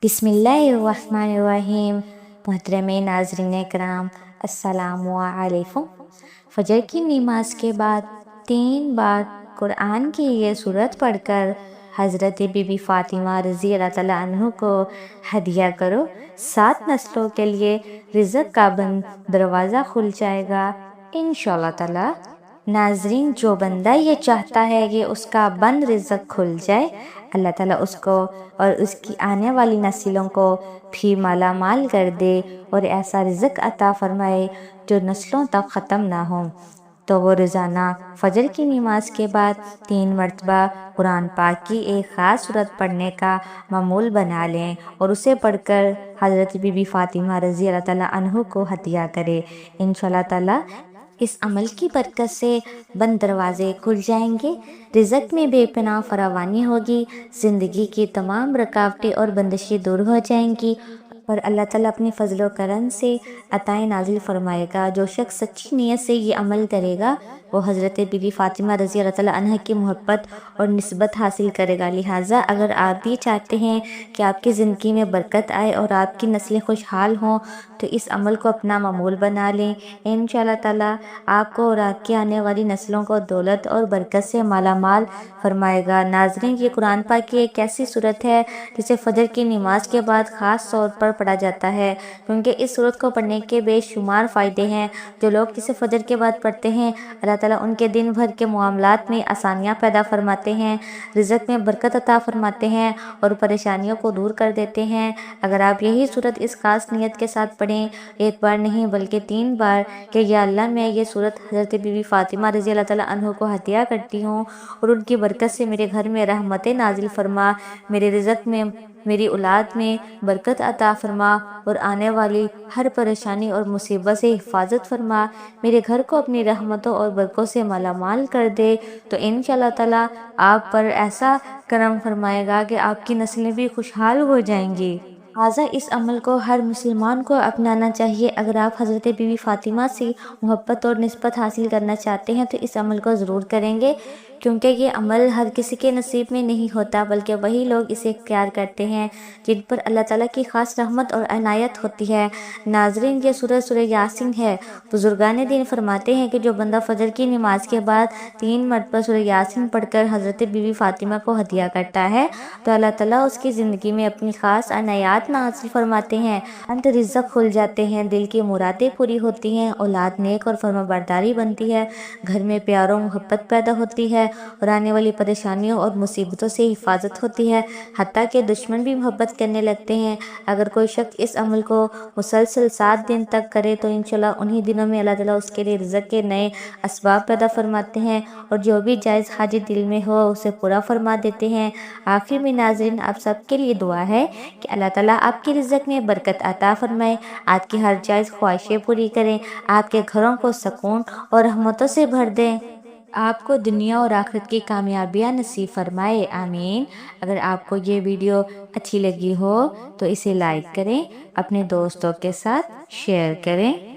बिस्मिल्लाहिर्रहमानिर्रहीम। मोहतरम नाज़रीन कराम, अस्सलामु अलैकुम। फजर की नमाज के बाद 3 बार कुरान की ये सूरत पढ़कर हज़रत बीबी फ़ातिमा रज़ी अल्लाह तआला अन्हा को हदिया करो। 7 नस्लों के लिए रिज़्क़ का बंद दरवाज़ा खुल जाएगा इंशाअल्लाह ताला। नाज़रीन, जो बंदा ये चाहता है कि उसका बंद रिज़्क़ खुल जाए, अल्लाह ताला उसको और उसकी आने वाली नस्लों को भी माला माल कर दे और ऐसा रिज़्क़ अता फरमाए जो नस्लों तक ख़त्म ना हो, तो वो रोज़ाना फजर की नमाज के बाद 3 मरतबा कुरान पाक की एक ख़ास सूरत पढ़ने का मामूल बना लें और उसे पढ़कर हज़रत बीबी फ़ातिमा रज़ी अल्लाह ताला अन्हा को हदिया करें। इंशाअल्लाह ताला इस अमल की बरकत से बंद दरवाजे खुल जाएंगे, रिज़्क़ में बेपनाह फरावानी होगी, ज़िंदगी की तमाम रुकावटें और बंदिशें दूर हो जाएंगी और अल्लाह ताला अपनी फ़ज़ल व करम से अताएँ नाज़िल फरमाएगा। जो शख्स सच्ची नीयत से ये अमल करेगा वो हज़रत बीबी फ़ातिमा रज़ी अल्लाह ताला अन्हा की मोहब्बत और निस्बत हासिल करेगा। लिहाजा अगर आप भी चाहते हैं कि आपकी ज़िंदगी में बरकत आए और आपकी नस्लें खुशहाल हों, तो इस अमल को अपना मामूल बना लें। इंशाअल्लाह ताला आपको और आपकी आने वाली नस्लों को दौलत और बरकत से माला माल फरमाएगा। नाज़रीन, ये कुरान पाक की एक ऐसी सूरत है जिसे फजर की नमाज के बाद ख़ास तौर पर पढ़ा जाता है, क्योंकि इस सूरत को पढ़ने के बेशुमार फ़ायदे हैं। जो लोग इसे फजर के बाद पढ़ते हैं, अल्लाह ताला उनके दिन भर के मामलात में आसानियाँ पैदा फरमाते हैं, रिज़्क़ में बरकत अता फरमाते हैं और परेशानियों को दूर कर देते हैं। अगर आप यही सूरत इस खास नियत के साथ पढ़ें, एक बार नहीं बल्कि 3 बार, कि या अल्लाह मैं ये सूरत हज़रत बीबी फ़ातिमा रज़ी अल्लाह ताला अन्हा को हदिया करती हूँ और उनकी बरकत से मेरे घर में रहमतें नाजिल फरमा, मेरे रिज़्क़ में, मेरी औलाद में बरकत अता फरमा और आने वाली हर परेशानी और मुसीबत से हिफाजत फरमा, मेरे घर को अपनी रहमतों और बरकतों से मालामाल कर दे, तो इंशाअल्लाह ताला आप पर ऐसा करम फरमाएगा कि आपकी नस्लें भी खुशहाल हो जाएंगी। लिहाजा इस अमल को हर मुसलमान को अपनाना चाहिए। अगर आप हज़रत बीबी फ़ातिमा से मोहब्बत और निस्बत हासिल करना चाहते हैं तो इस अमल को ज़रूर करेंगे, क्योंकि ये अमल हर किसी के नसीब में नहीं होता, बल्कि वही लोग इसे इख्तियार करते हैं जिन पर अल्लाह ताला की ख़ास रहमत और इनायत होती है। नाज़रीन, ये सूरह यासीन है। बुजुर्गान दीन फरमाते हैं कि जो बंदा फजर की नमाज के बाद 3 मरतबा सूरह यासीन पढ़कर हज़रत बीबी फ़ातिमा को हदिया करता है, तो अल्लाह ताला उसकी ज़िंदगी में अपनी ख़ास इनायत नाज़िल फरमाते हैं, अंत रिज़्क़ खुल जाते हैं, दिल की मुरादें पूरी होती हैं, औलाद नेक और फरमाबरदारी बनती है, घर में प्यार और मोहब्बत पैदा होती है और आने वाली परेशानियों और मुसीबतों से हिफाजत होती है, हत्ता के दुश्मन भी मोहब्बत करने लगते हैं। अगर कोई शख्स इस अमल को मुसलसल 7 दिन तक करे तो इंशाअल्लाह उन्हीं दिनों में अल्लाह ताला उसके लिए रिज़्क़ के नए असबाब पैदा फरमाते हैं और जो भी जायज़ हाजित दिल में हो उसे पूरा फरमा देते हैं। आखिर में नाज़रीन, आप सबके लिए दुआ है कि अल्लाह ताला आपकी रिज़्क़ में बरकत अता फरमाए, आपकी हर जायज़ ख्वाहिशें पूरी करें, आपके घरों को सुकून और रहमतों से भर दें, आपको दुनिया और आखिरत की कामयाबियाँ नसीब फरमाए, आमीन। अगर आपको ये वीडियो अच्छी लगी हो तो इसे लाइक करें, अपने दोस्तों के साथ शेयर करें।